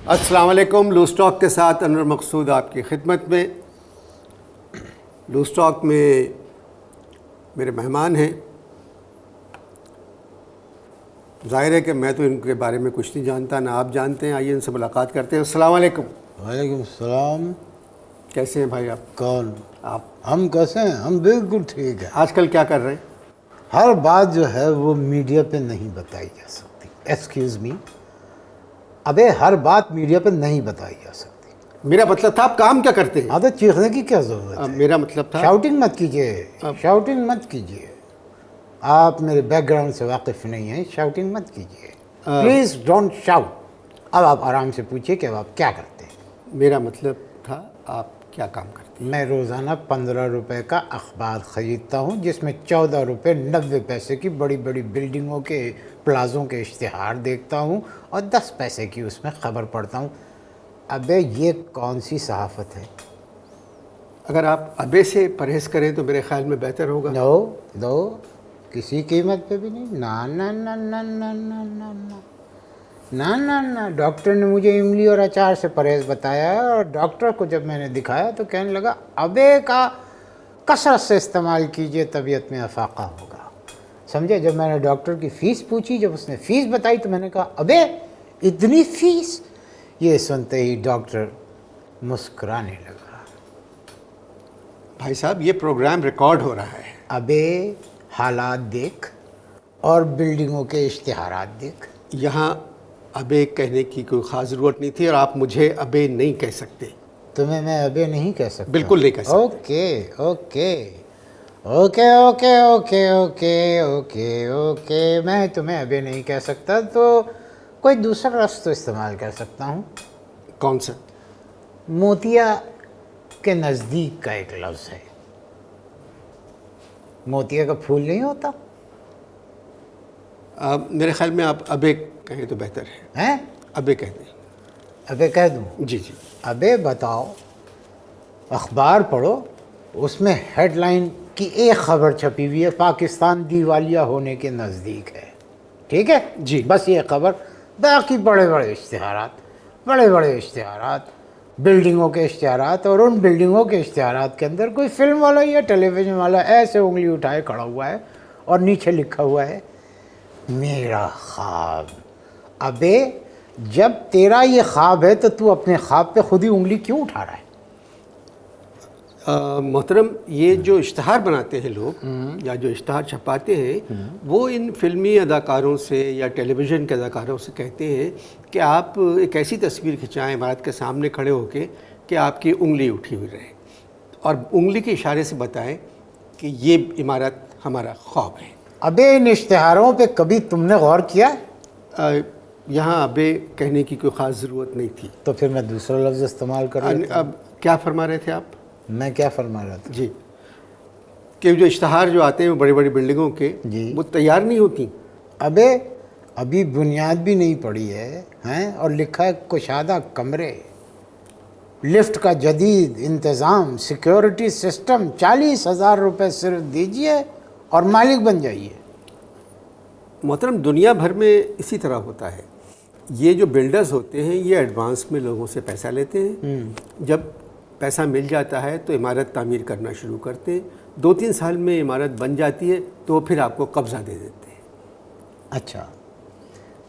السلام علیکم. Loose talk کے ساتھ انور مقصود آپ کی خدمت میں. لوز ٹاک میں میرے مہمان ہیں. ظاہر ہے کہ میں تو ان کے بارے میں کچھ نہیں جانتا، نہ آپ جانتے ہیں. آئیے ان سے ملاقات کرتے ہیں. السلام علیکم. وعلیکم السلام. کیسے ہیں بھائی آپ؟ کون؟ آپ. ہم کیسے ہیں؟ ہم بالکل ٹھیک ہیں. آج کل کیا کر رہے ہیں؟ ہر بات جو ہے وہ میڈیا پہ نہیں بتائی جا سکتی. ایکسکیوز می، ابے ہر بات میڈیا پہ نہیں بتائی جا سکتی. میرا مطلب تھا آپ کام کیا کرتے ہیں؟ ہاں تو چیخنے کی کیا ضرورت ہے؟ میرا مطلب تھا شاؤٹنگ مت کیجیے، شاؤٹنگ مت کیجیے. آپ میرے بیک گراؤنڈ سے واقف نہیں ہیں، شاؤٹنگ مت کیجیے. Please don't shout. اب آپ آرام سے پوچھیے کہ اب آپ کیا کرتے ہیں. میرا مطلب تھا آپ کیا کام کرتے ہیں؟ میں روزانہ 15 روپے کا اخبار خریدتا ہوں، جس میں 14 روپے 90 پیسے کی بڑی بڑی بلڈنگوں کے پلازوں کے اشتہار دیکھتا ہوں اور 10 پیسے کی اس میں خبر پڑھتا ہوں. ابے یہ کون سی صحافت ہے؟ اگر آپ ابے سے پرہیز کریں تو میرے خیال میں بہتر ہوگا. دو کسی قیمت پہ بھی نہیں. نا نا نا نا نا نا نا نا نا نا نا. ڈاکٹر نے مجھے املی اور اچار سے پرہیز بتایا ہے، اور ڈاکٹر کو جب میں نے دکھایا تو کہنے لگا ابے کا کثرت سے استعمال کیجئے، طبیعت میں افاقہ ہوگا. سمجھے؟ جب میں نے ڈاکٹر کی فیس پوچھی، جب اس نے فیس بتائی تو میں نے کہا ابے اتنی فیس؟ یہ سنتے ہی ڈاکٹر مسکرانے لگا. بھائی صاحب یہ پروگرام ریکارڈ ہو رہا ہے. ابے حالات دیکھ اور بلڈنگوں کے اشتہارات دیکھ. یہاں ابے کہنے کی کوئی خاص ضرورت نہیں تھی، اور آپ مجھے ابے نہیں کہہ سکتے. تمہیں میں ابے نہیں کہہ سکتا؟ بالکل نہیں کہہ سکتے. Okay okay okay okay okay okay okay okay. میں تمہیں ابے نہیں کہہ سکتا تو کوئی دوسرا لفظ تو استعمال کر سکتا ہوں. کون سا؟ موتیا کے نزدیک کا ایک لفظ ہے. موتیا کا پھول نہیں ہوتا؟ میرے خیال میں آپ ابے کہیں تو بہتر ہے. ہیں؟ ابے کہہ دیں. ابے کہہ دوں؟ جی جی. ابے بتاؤ، اخبار پڑھو، اس میں ہیڈ لائن کی ایک خبر چھپی ہوئی ہے، پاکستان دیوالیہ ہونے کے نزدیک ہے. ٹھیک ہے جی. بس یہ خبر. باقی بڑے بڑے اشتہارات، بلڈنگوں کے اشتہارات، اور ان بلڈنگوں کے اشتہارات کے اندر کوئی فلم والا یا ٹیلی ویژن والا ایسے انگلی اٹھائے کھڑا ہوا ہے اور نیچے لکھا ہوا ہے میرا خواب. ابے جب تیرا یہ خواب ہے تو تو اپنے خواب پہ خود ہی انگلی کیوں اٹھا رہا ہے؟ محترم، یہ جو اشتہار بناتے ہیں لوگ یا جو اشتہار چھپاتے ہیں، وہ ان فلمی اداکاروں سے یا ٹیلی ویژن کے اداکاروں سے کہتے ہیں کہ آپ ایک ایسی تصویر کھنچائیں عمارت کے سامنے کھڑے ہو کے کہ آپ کی انگلی اٹھی ہوئی رہے، اور انگلی کے اشارے سے بتائیں کہ یہ عمارت ہمارا خواب ہے. ابے ان اشتہاروں پہ کبھی تم نے غور کیا؟ یہاں ابے کہنے کی کوئی خاص ضرورت نہیں تھی. تو پھر میں دوسرا لفظ استعمال کر رہا تھا. اب کیا فرما رہے تھے آپ؟ میں کیا فرما رہا تھا؟ جی، کہ جو اشتہار جو آتے ہیں وہ بڑی بڑی بلڈنگوں کے، جی، وہ تیار نہیں ہوتی. ابے ابھی بنیاد بھی نہیں پڑی ہے ہیں، اور لکھا ہے کشادہ کمرے، لفٹ کا جدید انتظام، سیکیورٹی سسٹم، 40,000 روپے صرف دیجئے اور مالک بن جائیے. محترم، دنیا بھر میں اسی طرح ہوتا ہے. یہ جو بلڈرز ہوتے ہیں یہ ایڈوانس میں لوگوں سے پیسہ لیتے ہیں. جب پیسہ مل جاتا ہے تو عمارت تعمیر کرنا شروع کرتے ہیں. 2-3 سال میں عمارت بن جاتی ہے تو پھر آپ کو قبضہ دے دیتے ہیں. اچھا،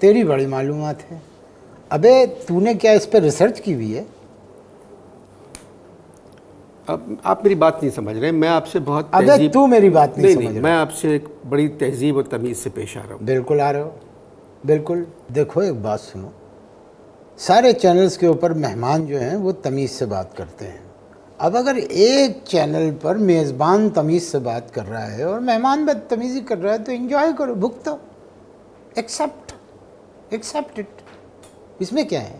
تیری بڑی معلومات ہے. ابے تو نے کیا اس پہ ریسرچ کی ہوئی ہے؟ اب آپ میری بات نہیں سمجھ رہے. میں آپ سے بہت ابے تو میری بات نہیں سمجھ رہا. میں آپ سے ایک بڑی تہذیب اور تمیز سے پیش آ رہا ہوں. بالکل آ رہے ہو، بالکل. دیکھو ایک بات سنو، سارے چینلز کے اوپر مہمان جو ہیں وہ تمیز سے بات کرتے ہیں. اب اگر ایک چینل پر میزبان تمیز سے بات کر رہا ہے اور مہمان بدتمیزی کر رہا ہے تو انجوائے کرو، بھگتو، ایکسیپٹ اٹ. اس میں کیا ہے؟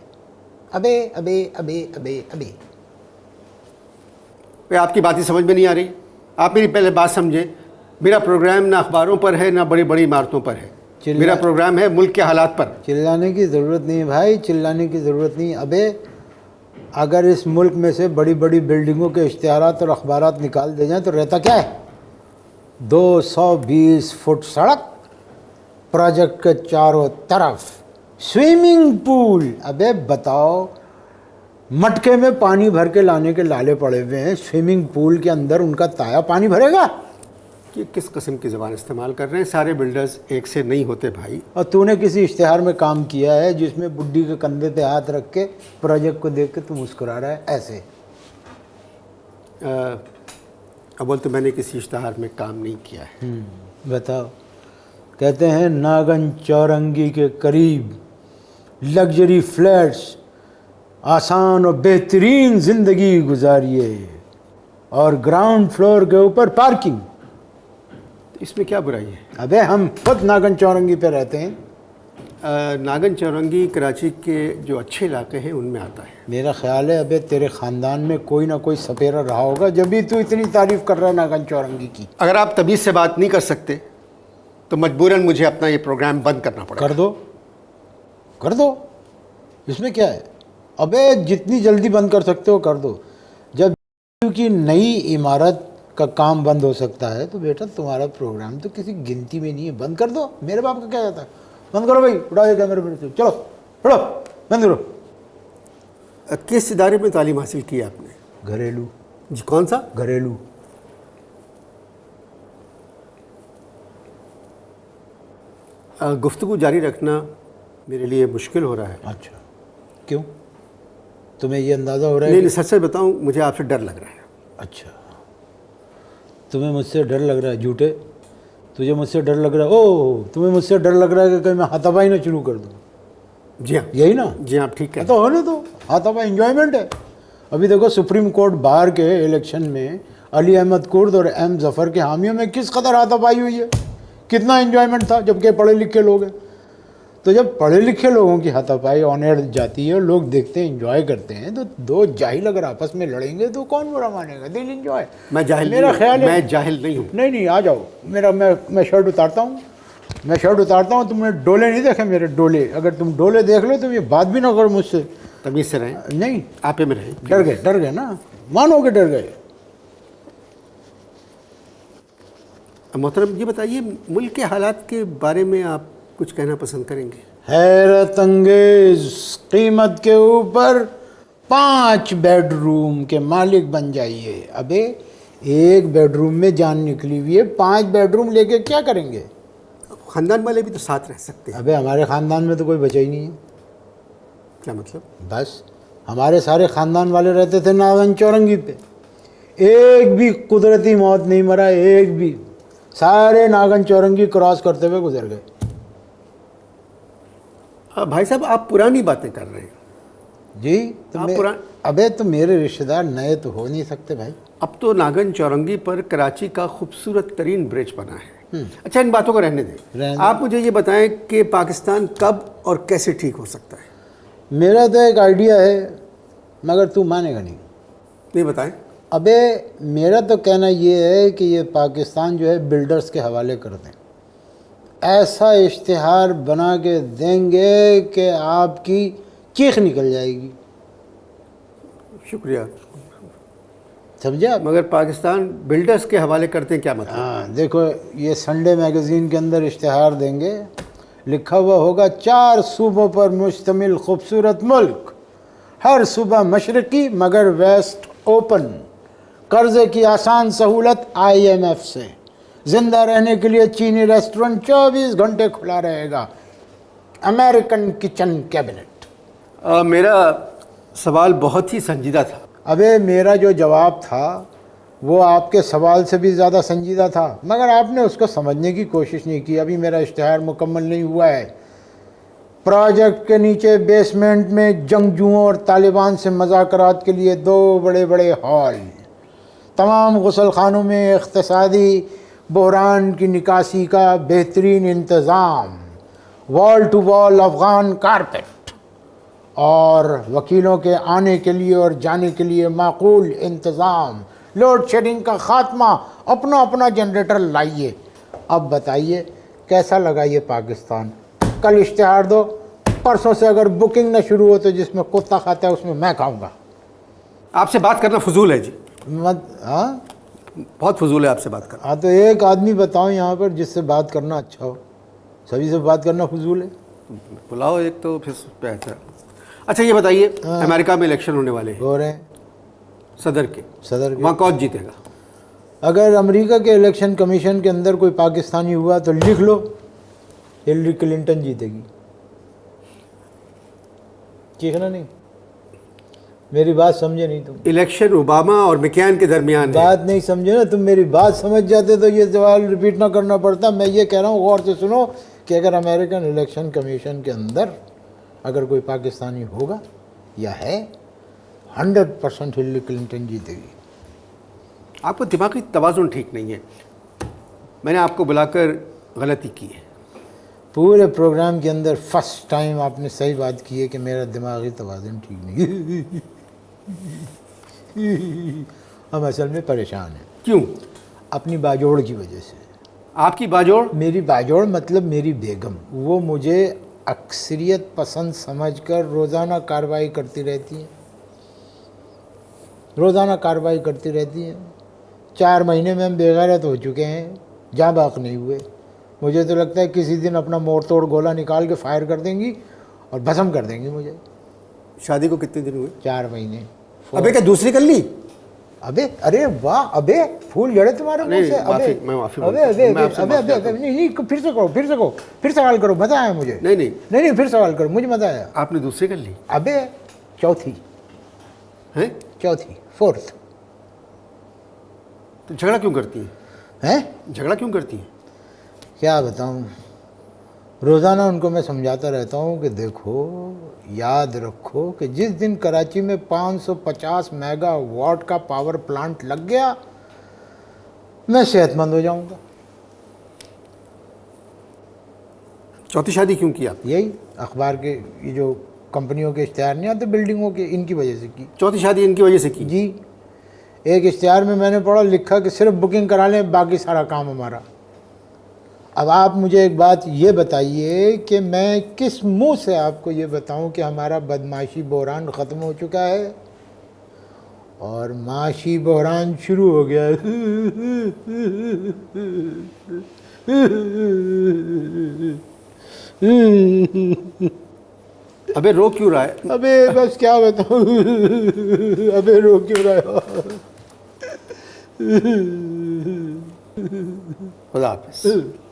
ابے ابے ابے ابے ابے. آپ کی بات ہی سمجھ میں نہیں آ رہی. آپ میری پہلے بات سمجھیں. میرا پروگرام نہ اخباروں پر ہے نہ بڑی بڑی عمارتوں پر ہے. میرا پروگرام ہے ملک کے حالات پر. چلانے کی ضرورت نہیں بھائی، چلانے کی ضرورت نہیں. ابے اگر اس ملک میں سے بڑی بڑی بلڈنگوں کے اشتہارات اور اخبارات نکال دے جائیں تو رہتا کیا ہے؟ 220 فٹ سڑک، پروجیکٹ کے چاروں طرف स्विमिंग पूल, अबे बताओ, मटके में पानी भर के लाने के लाले पड़े हुए हैं, स्विमिंग पूल के अंदर उनका ताया पानी भरेगा? कि किस किस्म की ज़बान इस्तेमाल कर रहे हैं? सारे बिल्डर्स एक से नहीं होते भाई। और तूने किसी इश्तिहार में काम किया है जिसमें बुड्ढी के कंधे पे हाथ रख के प्रोजेक्ट को देख के तू मुस्कुरा रहा है ऐसे? अव्वल तो मैंने किसी इश्तिहार में काम नहीं किया है। बताओ, कहते हैं नागन चौरंगी के करीब लग्जरी फ्लैट्स, आसान और बेहतरीन ज़िंदगी गुजारिए, और ग्राउंड फ्लोर के ऊपर पार्किंग। तो इसमें क्या बुराई है? अबे हम खुद नागन चौरंगी पे रहते हैं। नागन चौरंगी कराची के जो अच्छे इलाके हैं उनमें आता है। मेरा ख्याल है अबे तेरे ख़ानदान में कोई ना कोई सपेरा रहा होगा, जब भी तू इतनी तारीफ़ कर रहा है नागन चौरंगी की। अगर आप तमीज़ से बात नहीं कर सकते तो मजबूरन मुझे अपना ये प्रोग्राम बंद करना पड़ेगा। कर दो, इसमें क्या है? अबे जितनी जल्दी बंद कर सकते हो कर दो। जब की नई इमारत का काम बंद हो सकता है तो बेटा तुम्हारा प्रोग्राम तो किसी गिनती में नहीं है, बंद कर दो। मेरे बाप का क्या जाता है? बंद करो भाई, उड़ा दे कैमरे पर, चलो पढ़ो, बंद करो। किस इदारे में तालीम हासिल की आपने? घरेलू। जी, कौन सा? घरेलू। गुफ्तगू जारी रखना मेरे लिए मुश्किल हो रहा है। अच्छा, क्यों? तुम्हें ये अंदाज़ा हो रहा है? नहीं, सच सच बताऊं, मुझे आपसे डर लग रहा है। अच्छा, तुम्हें मुझसे डर लग रहा है? झूठे, तुझे मुझसे डर लग रहा है? ओह, तुम्हें मुझसे डर लग रहा है कि कहीं मैं हाथापाई ना शुरू कर दूँ? जी हाँ, यही ना? जी हाँ, ठीक है। तो होने दो, हाथापाई एंजॉयमेंट है। अभी देखो सुप्रीम कोर्ट बार के इलेक्शन में अली अहमद कुर्द और एम जफ़र के हामियों में किस कदर हाथापाई हुई है, कितना एंजॉयमेंट था, जबकि पढ़े लिखे लोग हैं। तो जब पढ़े लिखे लोगों की हाथापाई ऑन एयर जाती है, लोग देखते हैं, एंजॉय करते हैं, तो दो जाहिल अगर आपस में लड़ेंगे तो कौन बुरा मानेगा? दिल एंजॉय। मैं जाहिल मेरा ख्याल है मैं जाहिल नहीं हूँ। नहीं, आ जाओ। मैं शर्ट उतारता हूँ, तुमने डोले नहीं देखे मेरे? डोले, अगर तुम डोले देख लो तो ये बात भी ना करो मुझसे। तमीज़ से रहें। नहीं, आपे में रहें। डर गए ना, मानो कि डर गए। मोहतरम, ये बताइए, मुल्क के हालात के बारे में आप कुछ कहना पसंद करेंगे? हैरत अंगेज कीमत के ऊपर 5 बेडरूम के मालिक बन जाइए। अबे एक बेडरूम में जान निकली हुई है, 5 बेडरूम लेके क्या करेंगे? ख़ानदान वाले भी तो साथ रह सकते हैं। अबे हमारे ख़ानदान में तो कोई बचा ही नहीं है। क्या मतलब? बस हमारे सारे ख़ानदान वाले रहते थे नागन चौरंगी पे, एक भी कुदरती मौत नहीं मरा, एक भी। सारे नागन चौरंगी क्रॉस करते हुए गुजर गए। भाई साहब, आप पुरानी बातें कर रहे हैं जी, अबे तो मेरे रिश्तेदार नए तो हो नहीं सकते भाई। अब तो नागन चौरंगी पर कराची का खूबसूरत तरीन ब्रिज बना है। अच्छा, इन बातों को रहने दें। आप मुझे ये बताएं कि पाकिस्तान कब और कैसे ठीक हो सकता है? मेरा तो एक आइडिया है, मगर तू मानेगा नहीं। नहीं, बताएं। अबे मेरा तो कहना ये है कि ये पाकिस्तान जो है बिल्डर्स के हवाले कर दें। ऐसा इश्तिहार बना के देंगे कि आपकी चीख निकल जाएगी। शुक्रिया, समझे आप? मगर पाकिस्तान बिल्डर्स के हवाले करते हैं, क्या मतलब? हाँ, देखो ये संडे मैगज़ीन के अंदर इश्तिहार देंगे, लिखा हुआ होगा 4 सूबों पर मुश्तमिल खूबसूरत मुल्क, हर सूबा मशरकी मगर वेस्ट ओपन, कर्ज़े की आसान सहूलत IMF से, ज़िंदा रहने के लिए चीनी रेस्टोरेंट 24 घंटे खुला रहेगा, अमेरिकन किचन कैबिनेट। मेरा सवाल बहुत ही संजीदा था। अबे मेरा जो जवाब था वो आपके सवाल से भी ज़्यादा संजीदा था, मगर आपने उसको समझने की कोशिश नहीं की। अभी मेरा इश्तिहार मुकम्मल नहीं हुआ है। प्रोजेक्ट के नीचे बेसमेंट में जंगजुओं और तालिबान से मुज़ाकरात के लिए 2 बड़े बड़े हॉल, तमाम गुसल खानों में इक़्तिसादी बहरान की निकासी का बेहतरीन इंतज़ाम, wall to wall Afghan carpet, और वकीलों के आने के लिए और जाने के लिए माकूल इंतज़ाम, लोड शेडिंग का ख़ात्मा, अपना अपना जनरेटर लाइए। अब बताइए कैसा लगा ये पाकिस्तान? कल इश्तिहार दो, परसों से अगर बुकिंग न शुरू हो तो जिसमें कुत्ता खाता है उसमें मैं खाऊंगा। आपसे बात करना फजूल है जी। मत, हाँ बहुत फजूल है आपसे बात करना। हाँ, तो एक आदमी बताओ यहाँ पर जिससे बात करना अच्छा हो। सभी से बात करना फजूल है। बुलाओ एक तो फिर बेहतर। अच्छा ये बताइए, अमेरिका में इलेक्शन होने वाले हैं हो रहे हैं सदर के वहाँ कौन जीतेगा? अगर अमेरिका के इलेक्शन कमीशन के अंदर कोई पाकिस्तानी हुआ तो लिख लो, हिलरी क्लिंटन जीतेगी। चीखना नहीं, मेरी बात समझे नहीं तुम। इलेक्शन ओबामा और मैकेन के दरमियान है। बात नहीं समझे ना तुम, मेरी बात समझ जाते तो ये सवाल रिपीट ना करना पड़ता। मैं ये कह रहा हूँ, गौर से सुनो, कि अगर अमेरिकन इलेक्शन कमीशन के अंदर अगर कोई पाकिस्तानी होगा या है, 100% हिलरी क्लिंटन जीतेगी। आपको दिमागी तवाज़ुन ठीक नहीं है, मैंने आपको बुलाकर गलती की है। पूरे प्रोग्राम के अंदर फर्स्ट टाइम आपने सही बात की है कि मेरा दिमागी तवाज़ुन ठीक नहीं है। हम असल में परेशान हैं। क्यों? अपनी बाजोड़ की वजह से। आपकी बाजोड़? मेरी बाजोड़ मतलब मेरी बेगम, वो मुझे अक्सरियत पसंद समझकर रोज़ाना कार्रवाई करती रहती हैं, रोज़ाना कार्रवाई करती रहती हैं। 4 महीने में हम बेगैरत हो चुके हैं, जाँ बाक नहीं हुए। मुझे तो लगता है किसी दिन अपना मोड़ तोड़ गोला निकाल के फायर कर देंगी और भस्म कर देंगी मुझे। शादी को कितने दिन हुए? 4 महीने। अबे क्या दूसरी कर ली? अबे अरे वाह, अबे फूल जड़े तुम्हारे मुंह से। अबे मैं माफी अबे अबे अबे नहीं, फिर से करो, फिर से करो, फिर सवाल करो, मजा आया मुझे। नहीं, फिर सवाल करो, मुझे मजा आया। आपने दूसरी कर ली? अबे चौथी है, चौथी, 4th। तो झगड़ा क्यों करती हैं? झगड़ा क्यों करती है? क्या बताऊं, रोज़ाना उनको मैं समझाता रहता हूँ कि देखो, याद रखो कि जिस दिन कराची में 550 मेगावाट का पावर प्लांट लग गया, मैं सेहतमंद हो जाऊंगा। चौथी शादी क्यों की आप? यही अखबार के ये जो कंपनियों के इश्तिहार नहीं आते बिल्डिंगों के, इनकी वजह से की। चौथी शादी इनकी वजह से की? जी, एक इश्तिहार में मैंने पढ़ा, लिखा कि सिर्फ बुकिंग करा लें, बाकी सारा काम हमारा। अब आप मुझे एक बात ये बताइए कि मैं किस मुंह से आपको ये बताऊं कि हमारा बदमाशी बहरान ख़त्म हो चुका है और माशी बहरान शुरू हो गया है। अबे रो क्यों रहा है? अबे बस क्या बताऊं, अबे रो क्यों रहा है। खुदा हाफिज़।